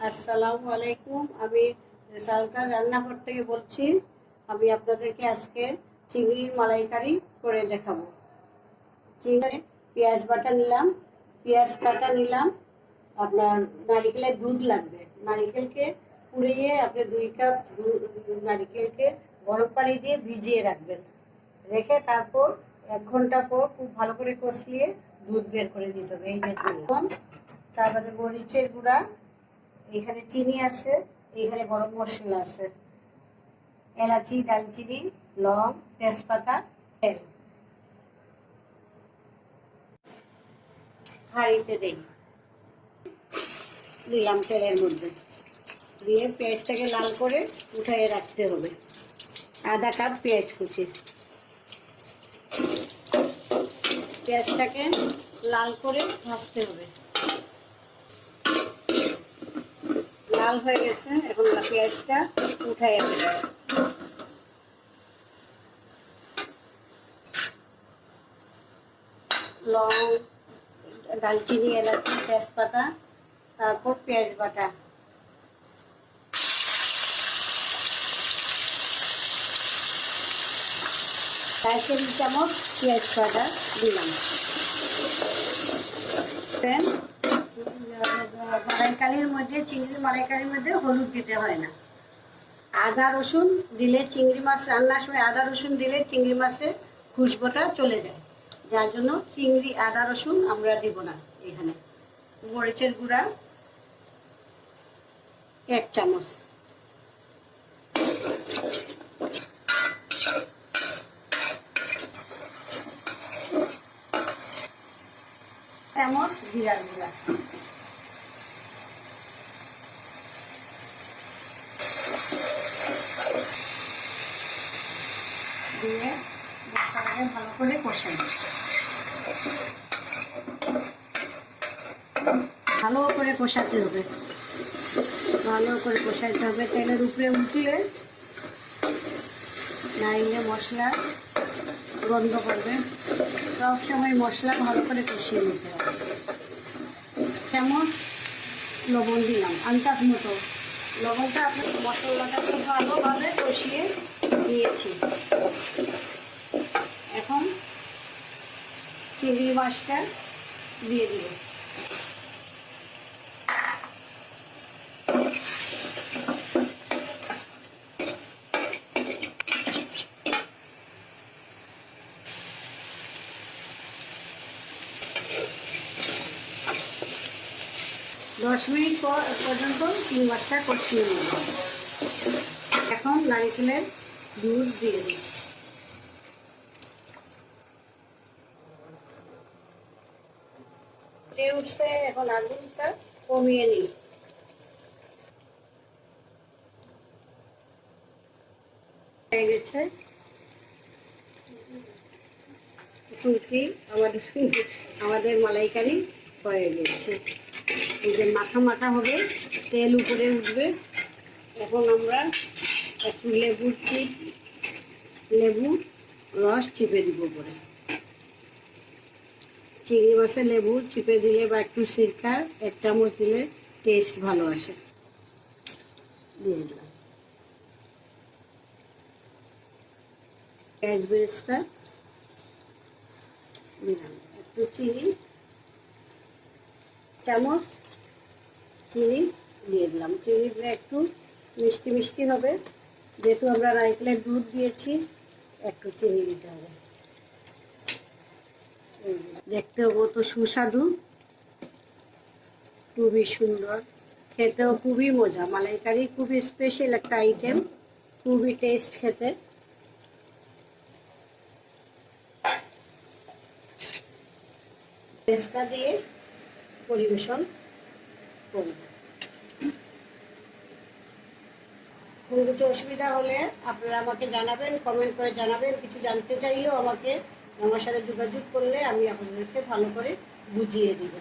আসসালামু আলাইকুম। আমি সালটা রান্নাঘর থেকে বলছি। আমি আপনাদেরকে আজকে চিংড়ির মালাইকারি করে দেখাবো। চিংড়ি পেঁয়াজ বাটা নিলাম, পেঁয়াজ কাটা নিলাম, আপনার নারিকেলের দুধ লাগবে। নারিকেলকে পুড়িয়ে আপনি 2 কাপ নারিকেলকে গরম পানি দিয়ে ভিজিয়ে রাখবেন। রেখে তারপর 1 ঘন্টা পর খুব ভালো করে কষিয়ে দুধ বের করে দিতে হবে। এই যে দিলাম। তারপরে মরিচের গুঁড়া, এখানে চিনি আছে, এখানে গরম মশলা আছে, এলাচি, দালচিনি, লং, তেজপাতা, তেল। হাঁড়িতে দিলাম তেলের মধ্যে দিয়ে পেঁয়াজটাকে লাল করে উঠিয়ে রাখতে হবে। আধা কাপ পেঁয়াজ কুচি। পেঁয়াজটাকে লাল করে ভাজতে হবে। লাল হয়ে গেছে, এখন পেঁয়াজটা উঠাইয়া দেবে। লং, দালচিনি, এলাচি, তেজপাতা, তারপর পেঁয়াজ বাটা। 4 টেবিল চামচ পেঁয়াজ বাটা দিলাম। মালাইকারির মধ্যে, চিংড়ি মালাইকারির মধ্যে হলুদ দিতে হয় না। আদা রসুন দিলে চিংড়ি মাছ রান্নার সময় আদা রসুন দিলে চিংড়ি মাছের খুশবোটা চলে যায়, যার জন্য চিংড়ি আদা রসুন আমরা দিব না এখানে। মরিচের গুঁড়া 1 চামচ, চামচ জিরার গুঁড়া, দিয়ে মশলাটাকে ভালো করে কষাই। ভালো করে কষাতে হবে, ভালো করে কষাইতে হবে। তেলের উপরে উঠলে নাইলে মশলা গন্ধ করবে। সবসময় মশলা ভালো করে কষিয়ে নিতে হবে। চামচ লবণ দিলাম আন্দাজ মতো। লবণটা আপনার মশলাটা খুব ভালোভাবে কষিয়ে দিয়েছি। এখন চিংড়ি মাছটা দিয়ে দিব। 10 মিনিট পর্যন্ত চিংড়ি মাছটা কষিয়ে নেব। এখন নারিকেলের দুধ দিয়ে দিই। উঠছে, এখন আগুনটা কমিয়ে নিই। হয়ে গেছে আমাদের মালাইকারি হয়ে গেছে। এই যে মাখা মাখা হবে, তেল উপরে উঠবে। এখন আমরা একটু লেবু রস চিপে দিব উপরে। চিংড়ি মাছে লেবু চিপে দিলে বা একটু সিরকা 1 চামচ দিলে টেস্ট ভালো আসে। দিয়ে দিলাম পেঁয়াজ বেরেস্তা, দিলাম একটু চিনি, চামচ চিনি দিয়ে দিলাম। চিনি দিলে একটু মিষ্টি মিষ্টি হবে, যেহেতু আমরা নারকেলের দুধ দিয়েছি একটু চিনি দিতে হবে। দেখতেও কত সুস্বাদু, খুবই সুন্দর, খেতেও খুবই মজা। মালাইকারি খুবই স্পেশাল একটা আইটেম, খুবই টেস্ট খেতে। পেস্তা দিয়ে পরিবেশন করব। কোনো কিছু অসুবিধা হলে আপনারা আমাকে জানাবেন, কমেন্ট করে জানাবেন। কিছু জানতে চাইলেও আমার সাথে যোগাযোগ করলে আমি আপনাদেরকে ভালো করে বুঝিয়ে দিব।